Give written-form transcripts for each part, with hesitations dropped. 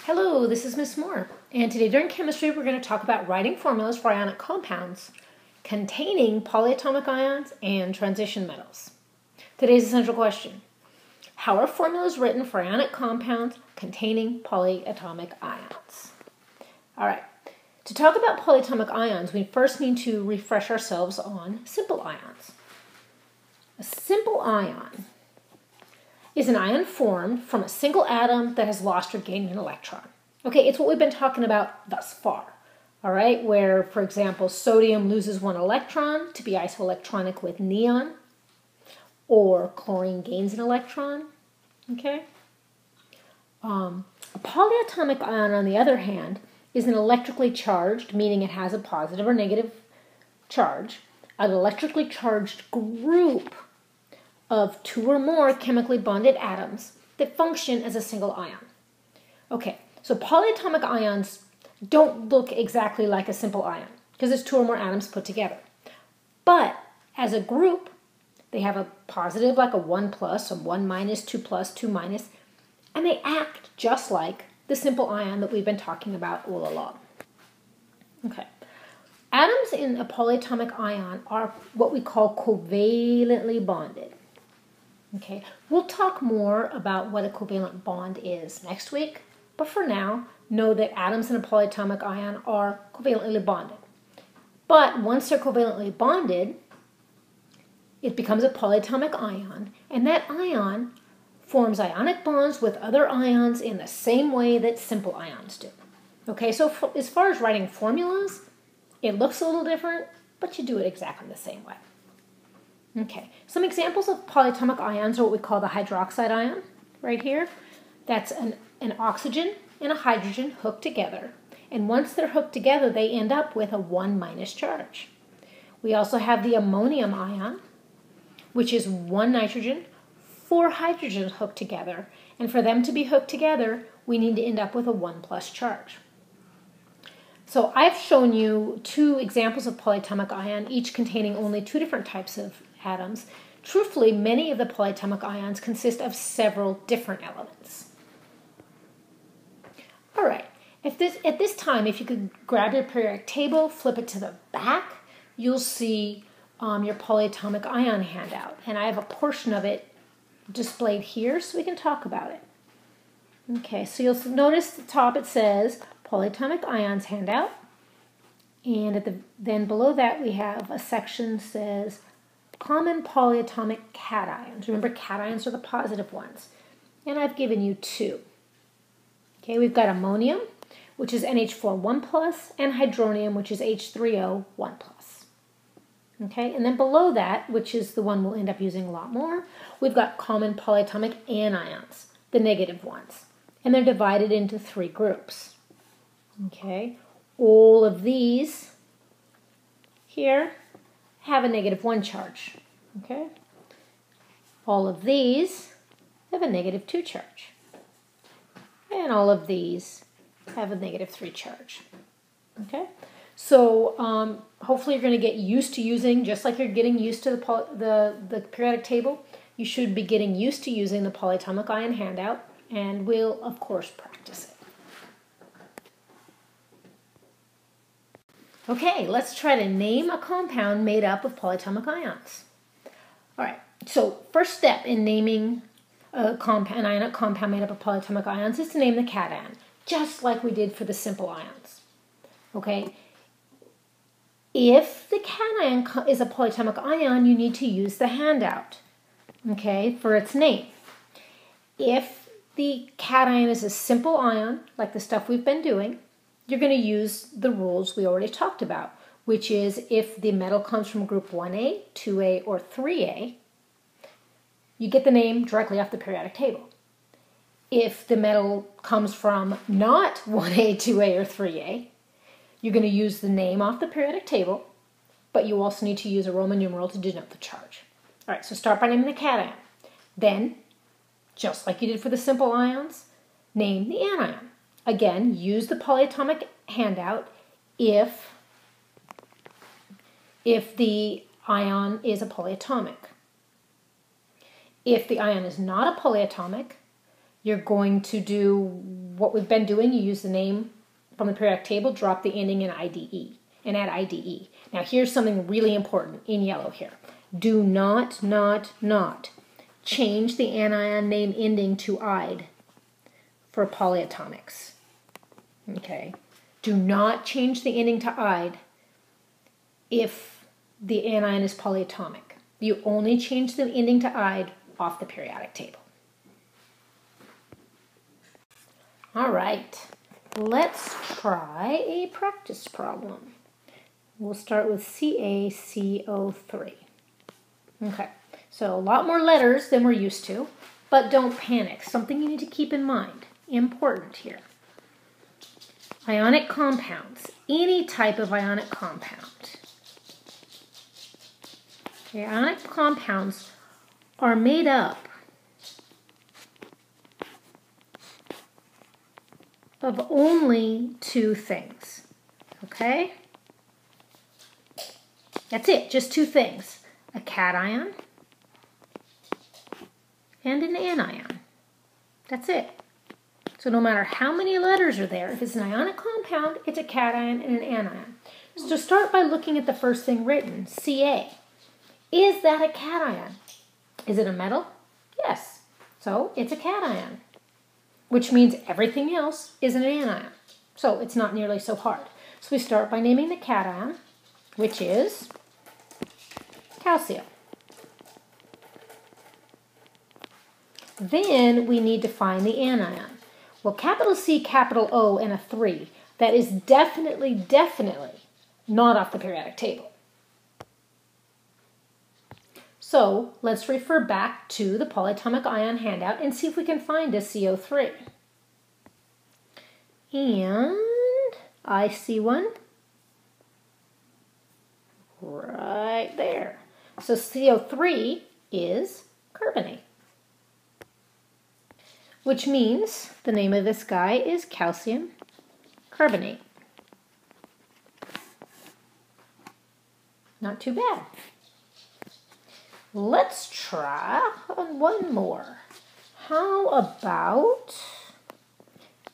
Hello, this is Miss Moore, and today during chemistry we're going to talk about writing formulas for ionic compounds containing polyatomic ions and transition metals. Today's essential question: how are formulas written for ionic compounds containing polyatomic ions? Alright, to talk about polyatomic ions, we first need to refresh ourselves on simple ions. A simple ion is an ion formed from a single atom that has lost or gained an electron. Okay, it's what we've been talking about thus far. All right, where, for example, sodium loses one electron to be isoelectronic with neon, or chlorine gains an electron. Okay. A polyatomic ion, on the other hand, is an electrically charged, meaning it has a positive or negative charge, an electrically charged group of two or more chemically bonded atoms that function as a single ion. Okay, so polyatomic ions don't look exactly like a simple ion because it's two or more atoms put together. But as a group, they have a positive, like a 1 plus, a 1 minus, 2 plus, 2 minus, and they act just like the simple ion that we've been talking about all along. Okay. Atoms in a polyatomic ion are what we call covalently bonded. Okay, we'll talk more about what a covalent bond is next week, but for now, know that atoms in a polyatomic ion are covalently bonded. But once they're covalently bonded, it becomes a polyatomic ion, and that ion forms ionic bonds with other ions in the same way that simple ions do. Okay, so as far as writing formulas, it looks a little different, but you do it exactly the same way. Okay, some examples of polyatomic ions are what we call the hydroxide ion, right here. That's an oxygen and a hydrogen hooked together. And once they're hooked together, they end up with a 1 minus charge. We also have the ammonium ion, which is 1 nitrogen, 4 hydrogens hooked together. And for them to be hooked together, we need to end up with a 1 plus charge. So I've shown you 2 examples of polyatomic ion, each containing only 2 different types of atoms. Truthfully, many of the polyatomic ions consist of several different elements. All right, at this time, if you could grab your periodic table, flip it to the back, you'll see your polyatomic ion handout. And I have a portion of it displayed here so we can talk about it. Okay, so you'll notice at the top it says polyatomic ions handout. And then below that we have a section that says common polyatomic cations. Remember, cations are the positive ones. And I've given you 2. Okay, we've got ammonium, which is NH4 1+, and hydronium, which is H3O 1+. Okay, and then below that, which is the one we'll end up using a lot more, we've got common polyatomic anions, the negative ones. And they're divided into 3 groups. Okay, all of these here have a negative 1 charge. Okay, all of these have a negative 2 charge. And all of these have a negative 3 charge. Okay, so hopefully you're going to get used to using, just like you're getting used to the periodic table, you should be getting used to using the polyatomic ion handout, and we'll, of course, practice it. Okay, let's try to name a compound made up of polyatomic ions. All right, so first step in naming an ionic compound made up of polyatomic ions is to name the cation, just like we did for the simple ions. Okay, if the cation is a polyatomic ion, you need to use the handout, okay, for its name. If the cation is a simple ion, like the stuff we've been doing, you're going to use the rules we already talked about, which is if the metal comes from group 1A, 2A, or 3A, you get the name directly off the periodic table. If the metal comes from not 1A, 2A, or 3A, you're going to use the name off the periodic table, but you also need to use a Roman numeral to denote the charge. All right, so start by naming the cation. Then, just like you did for the simple ions, name the anion. Again, use the polyatomic handout if the ion is a polyatomic. If the ion is not a polyatomic, you're going to do what we've been doing. You use the name from the periodic table, drop the ending in IDE, and add IDE. Now here's something really important in yellow here. Do not change the anion name ending to "ide" for polyatomics. Okay. Do not change the ending to "ide" if the anion is polyatomic. You only change the ending to "ide" off the periodic table. All right, let's try a practice problem. We'll start with CaCO3. Okay, so a lot more letters than we're used to, but don't panic. Something you need to keep in mind, important here. Ionic compounds, any type of ionic compound. Okay, ionic compounds are made up of only two things, okay? That's it, just two things, a cation and an anion. That's it. So no matter how many letters are there, if it's an ionic compound, it's a cation and an anion. So start by looking at the first thing written, Ca. Is that a cation? Is it a metal? Yes. So it's a cation, which means everything else is an anion. So it's not nearly so hard. So we start by naming the cation, which is calcium. Then we need to find the anion. Well, capital C, capital O, and a 3, that is definitely not off the periodic table. So let's refer back to the polyatomic ion handout and see if we can find a CO3. And I see one right there. So CO3 is carbonate, which means the name of this guy is calcium carbonate. Not too bad. Let's try one more. How about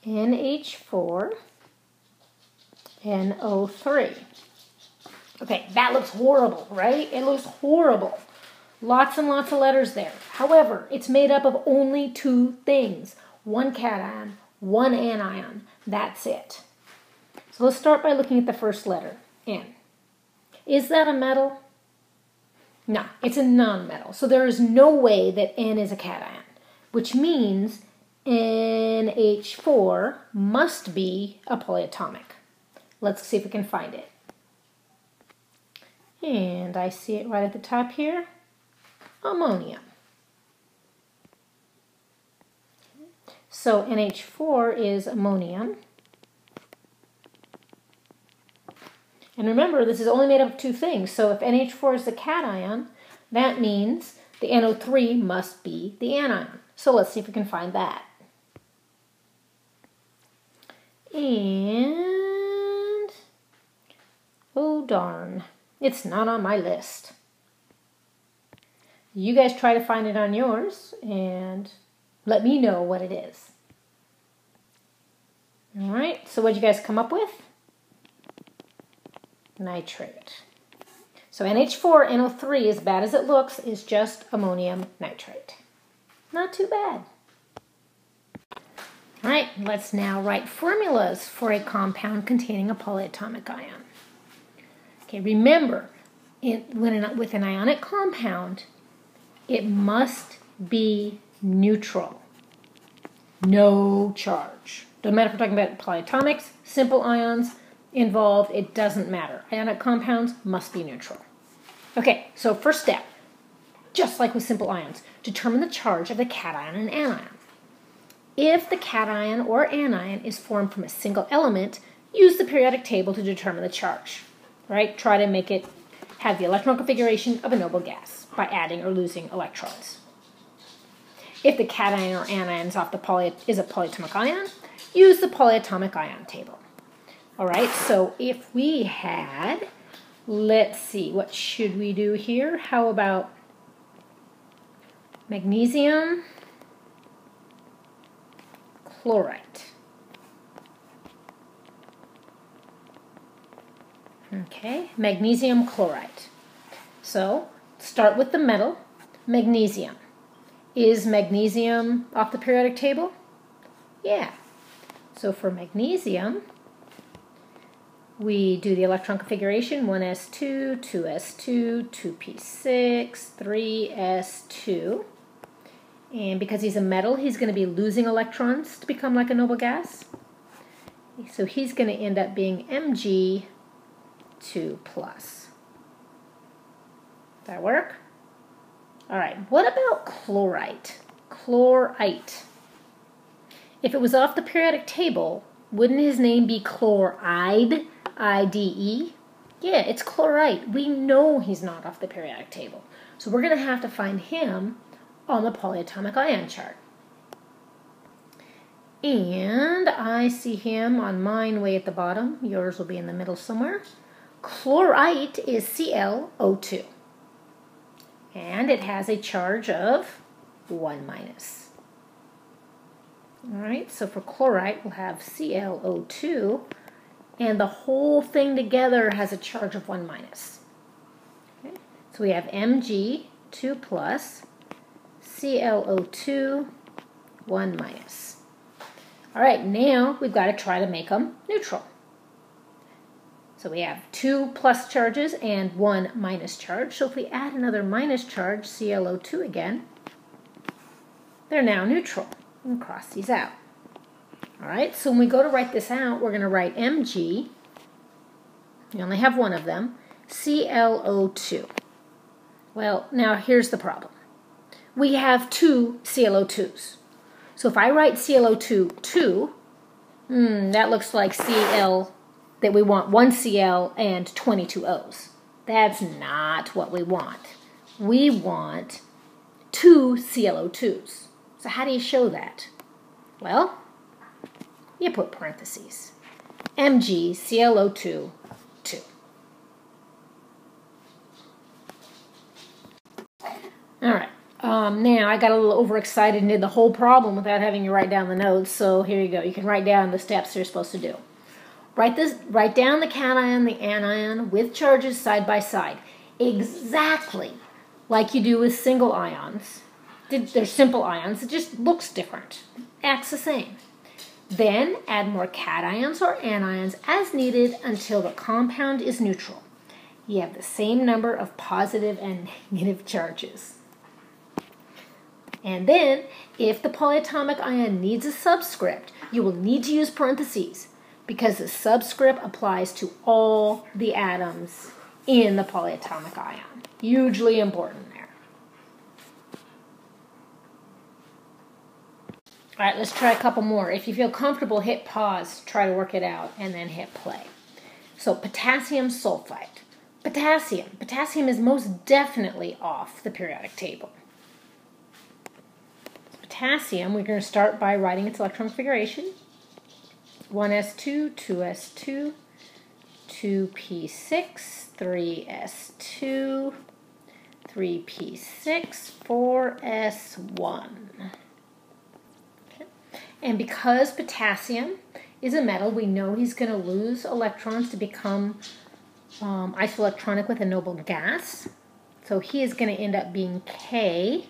NH4NO3? Okay, that looks horrible, right? It looks horrible. Lots and lots of letters there. However, it's made up of only two things. One cation, one anion. That's it. So let's start by looking at the first letter, N. Is that a metal? No, it's a non-metal. So there is no way that N is a cation, which means NH4 must be a polyatomic. Let's see if we can find it. And I see it right at the top here. Ammonium. So NH4 is ammonium. And remember, this is only made up of two things. So if NH4 is the cation, that means the NO3 must be the anion. So let's see if we can find that. And, oh darn, it's not on my list. You guys try to find it on yours and let me know what it is. All right, so what did you guys come up with? Nitrate. So NH4NO3, as bad as it looks, is just ammonium nitrate. Not too bad. All right, let's now write formulas for a compound containing a polyatomic ion. Okay, remember, with an ionic compound, it must be neutral. No charge. Doesn't matter if we're talking about polyatomics, simple ions involved, it doesn't matter. Ionic compounds must be neutral. Okay, so first step, just like with simple ions, determine the charge of the cation and anion. If the cation or anion is formed from a single element, use the periodic table to determine the charge. Right? Try to make it have the electron configuration of a noble gas by adding or losing electrons. If the cation or anion is a polyatomic ion, use the polyatomic ion table. All right, so if we had, let's see, what should we do here? How about magnesium chlorite. Okay, magnesium chlorite. So, start with the metal, magnesium. Is magnesium off the periodic table? Yeah. So for magnesium, we do the electron configuration, 1s2, 2s2, 2p6, 3s2. And because he's a metal, he's going to be losing electrons to become like a noble gas. So he's going to end up being Mg2+. Does that work? All right, what about chlorite? Chlorite. If it was off the periodic table, wouldn't his name be chloride? I-D-E? Yeah, it's chlorite. We know he's not off the periodic table. So we're going to have to find him on the polyatomic ion chart. And I see him on mine way at the bottom. Yours will be in the middle somewhere. Chlorite is ClO2. And it has a charge of 1-. All right, so for chlorite, we'll have ClO2, and the whole thing together has a charge of 1-. Okay, so we have Mg2+, ClO2, 1-. All right, now we've got to try to make them neutral. So we have 2 plus charges and 1 minus charge. So if we add another minus charge, ClO2 again, they're now neutral. And cross these out. All right, so when we go to write this out, we're going to write Mg, we only have one of them, ClO2. Well, now here's the problem. We have 2 ClO2s. So if I write ClO2 2, that looks like Cl, that we want 1 Cl and 22 O's. That's not what we want. We want 2 ClO2s. So how do you show that? Well, you put parentheses. Mg ClO2 2. All right. Now I got a little overexcited and did the whole problem without having you write down the notes. So here you go. You can write down the steps you're supposed to do. Write down the cation, the anion with charges side by side, exactly like you do with single ions. They're simple ions. It just looks different. Acts the same. Then add more cations or anions as needed until the compound is neutral. You have the same number of positive and negative charges. And then, if the polyatomic ion needs a subscript, you will need to use parentheses because the subscript applies to all the atoms in the polyatomic ion. Hugely important there. All right, let's try a couple more. If you feel comfortable, hit pause, try to work it out, and then hit play. So potassium sulfite. Potassium is most definitely off the periodic table. Potassium, we're going to start by writing its electron configuration. 1s2, 2s2, 2p6, 3s2, 3p6, 4s1. And because potassium is a metal, we know he's going to lose electrons to become isoelectronic with a noble gas. So he is going to end up being K.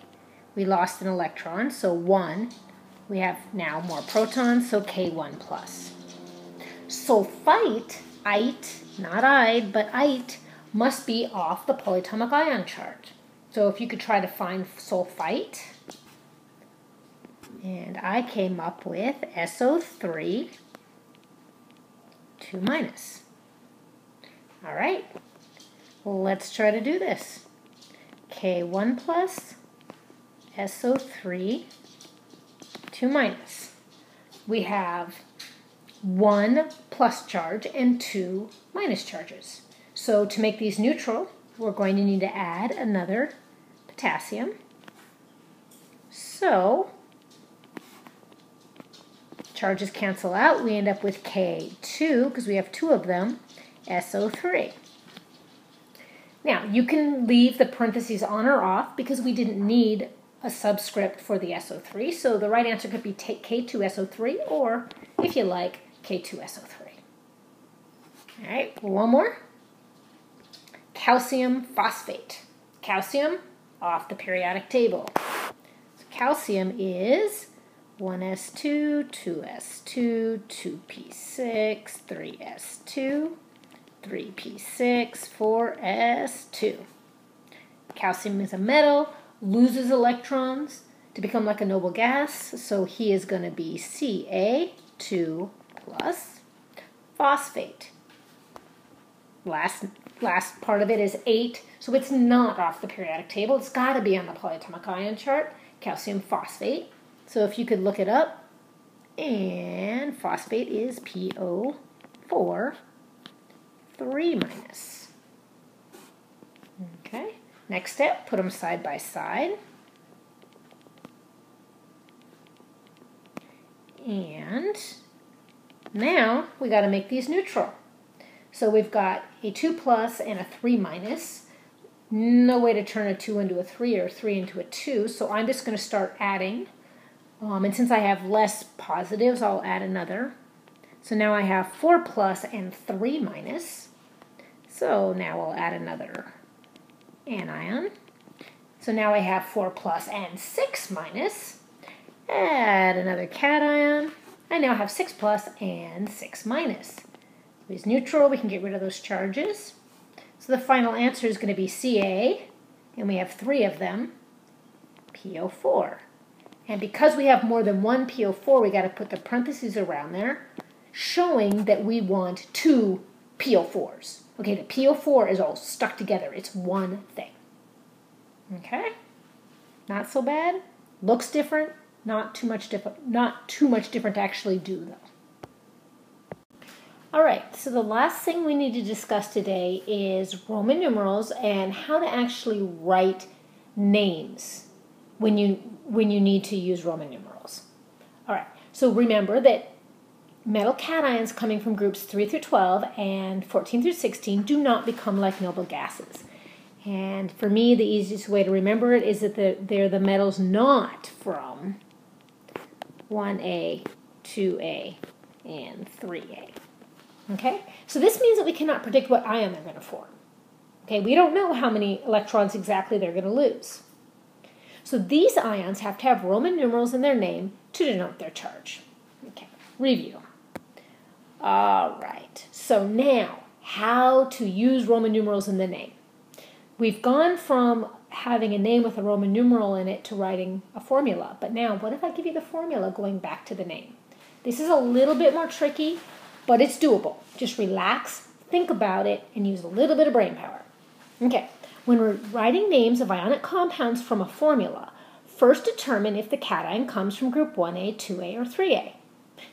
We lost an electron, so 1. We have now more protons, so K1+. Sulfite, not ide, but ite, must be off the polyatomic ion chart. So if you could try to find sulfite, and I came up with SO3, 2-. All right, let's try to do this. K1+, SO3, 2-. We have 1 plus charge and 2 minus charges. So to make these neutral, we're going to need to add another potassium. So charges cancel out. We end up with K2, because we have 2 of them, SO3. Now, you can leave the parentheses on or off because we didn't need a subscript for the SO3. So the right answer could be K2SO3, or if you like, K2SO3. All right, one more. Calcium phosphate. Calcium off the periodic table. So calcium is 1s2, 2s2, 2p6, 3s2, 3p6, 4s2. Calcium is a metal, loses electrons to become like a noble gas, so he is going to be Ca2 plus. Phosphate. Last part of it is 8, so it's not off the periodic table. It's got to be on the polyatomic ion chart, calcium phosphate. So if you could look it up, and phosphate is PO4, 3 minus. Okay, next step, put them side by side. And now we got to make these neutral. So we've got a 2 plus and a 3 minus. No way to turn a 2 into a 3 or a 3 into a 2, so I'm just going to start adding. And since I have less positives, I'll add another. So now I have 4 plus and 3 minus. So now I'll add another anion. So now I have 4 plus and 6 minus. Add another cation. I now have 6 plus and 6 minus. It's neutral, we can get rid of those charges. So the final answer is going to be Ca, and we have 3 of them, PO4. And because we have more than one PO4, we got to put the parentheses around there, showing that we want 2 PO4s. Okay, the PO4 is all stuck together. It's one thing. Okay? Not so bad. Looks different. Not too much different to actually do, though. All right, so the last thing we need to discuss today is Roman numerals and how to actually write names when you need to use Roman numerals. All right, so remember that metal cations coming from groups 3 through 12 and 14 through 16 do not become like noble gases. And for me, the easiest way to remember it is that they're the metals not from 1A, 2A, and 3A. Okay, so this means that we cannot predict what ion they're going to form. Okay, we don't know how many electrons exactly they're going to lose. So these ions have to have Roman numerals in their name to denote their charge. Okay, review. All right, so now how to use Roman numerals in the name. We've gone from having a name with a Roman numeral in it to writing a formula, but now what if I give you the formula going back to the name? This is a little bit more tricky, but it's doable. Just relax, think about it, and use a little bit of brain power. Okay, when we're writing names of ionic compounds from a formula, first determine if the cation comes from group 1A, 2A, or 3A.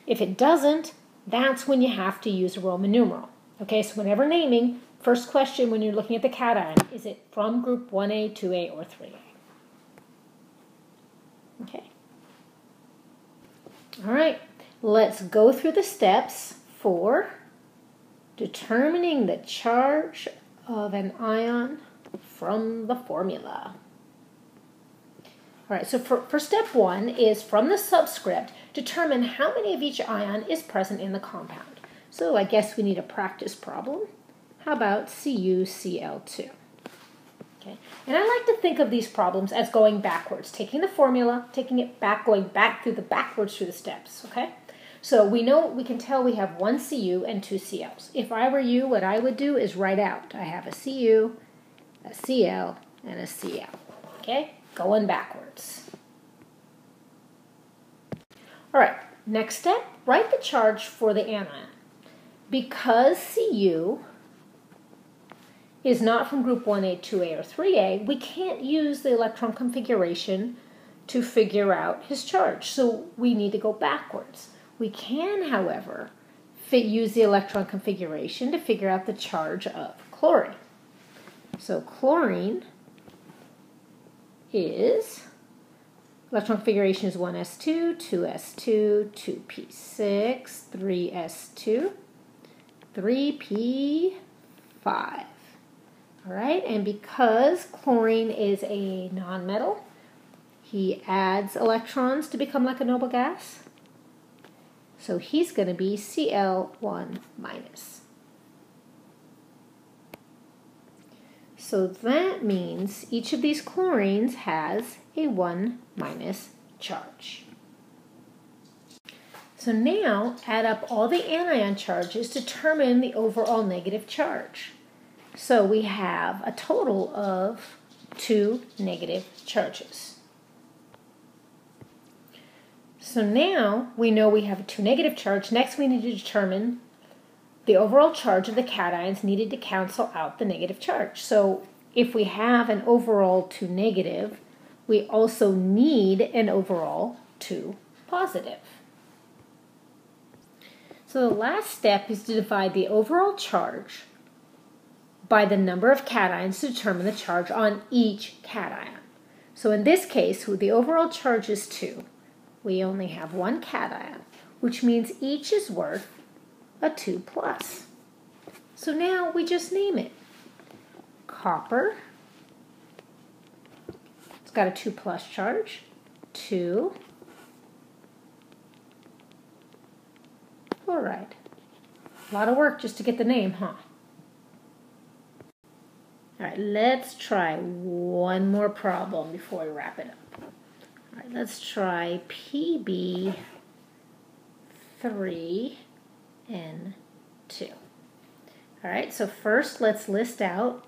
If it doesn't, that's when you have to use a Roman numeral. Okay, so whenever naming, first question when you're looking at the cation, is it from group 1A, 2A, or 3A? Okay. All right, let's go through the steps for determining the charge of an ion from the formula. All right, so for step 1 is from the subscript, determine how many of each ion is present in the compound. So I guess we need a practice problem. How about CuCl2? Okay, and I like to think of these problems as going backwards, taking the formula, taking it back, going back through the steps, okay? So we can tell we have one Cu and 2 Cls. If I were you, what I would do is write out, I have a Cu, a Cl, and a Cl. Okay, going backwards. All right, next step, write the charge for the anion. Because Cu is not from group 1A, 2A, or 3A, we can't use the electron configuration to figure out his charge. So we need to go backwards. We can, however, use the electron configuration to figure out the charge of chlorine. So chlorine is, electron configuration is 1s2, 2s2, 2p6, 3s2, 3p5. All right, and because chlorine is a nonmetal, He adds electrons to become like a noble gas. So he's going to be Cl1 minus. So that means each of these chlorines has a 1 minus charge. So now add up all the anion charges to determine the overall negative charge. So we have a total of 2 negative charges. So now we know we have a 2 negative charge. Next we need to determine the overall charge of the cations needed to cancel out the negative charge. So if we have an overall 2 negative, we also need an overall 2 positive. So the last step is to divide the overall charge by the number of cations to determine the charge on each cation. So in this case, the overall charge is 2. We only have 1 cation, which means each is worth a 2 plus. So now we just name it. Copper, it's got a 2 plus charge, 2. Fluoride. A lot of work just to get the name, huh? All right, let's try one more problem before we wrap it up. All right, let's try PB3N2. All right, so first let's list out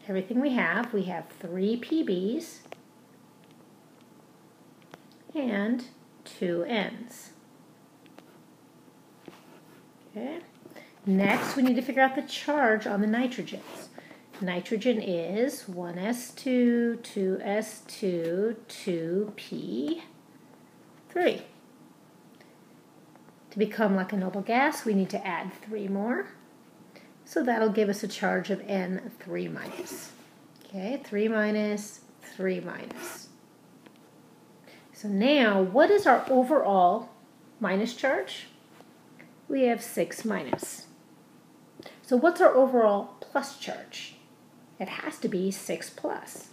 everything we have. We have 3 PBs and 2 Ns. Okay. Next, we need to figure out the charge on the nitrogens. Nitrogen is 1s2, 2s2, 2p3. To become like a noble gas, we need to add 3 more. So that'll give us a charge of N3 minus. Okay, 3 minus, 3 minus. So now, what is our overall minus charge? We have 6 minus. So what's our overall plus charge? It has to be 6 plus.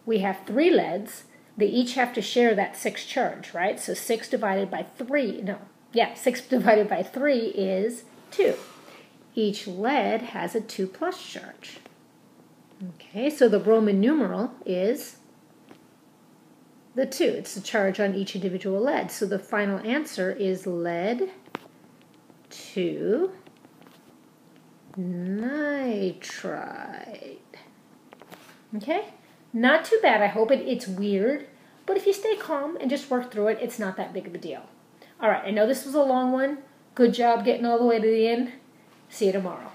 We have 3 leads. They each have to share that 6 charge, right? So 6 divided by 3 is 2. Each lead has a 2 plus charge. Okay, so the Roman numeral is the 2. It's the charge on each individual lead. So the final answer is lead 2 nitride. Okay, not too bad. I hope it's weird, but if you stay calm and just work through it, it's not that big of a deal. All right, I know this was a long one. Good job getting all the way to the end. See you tomorrow.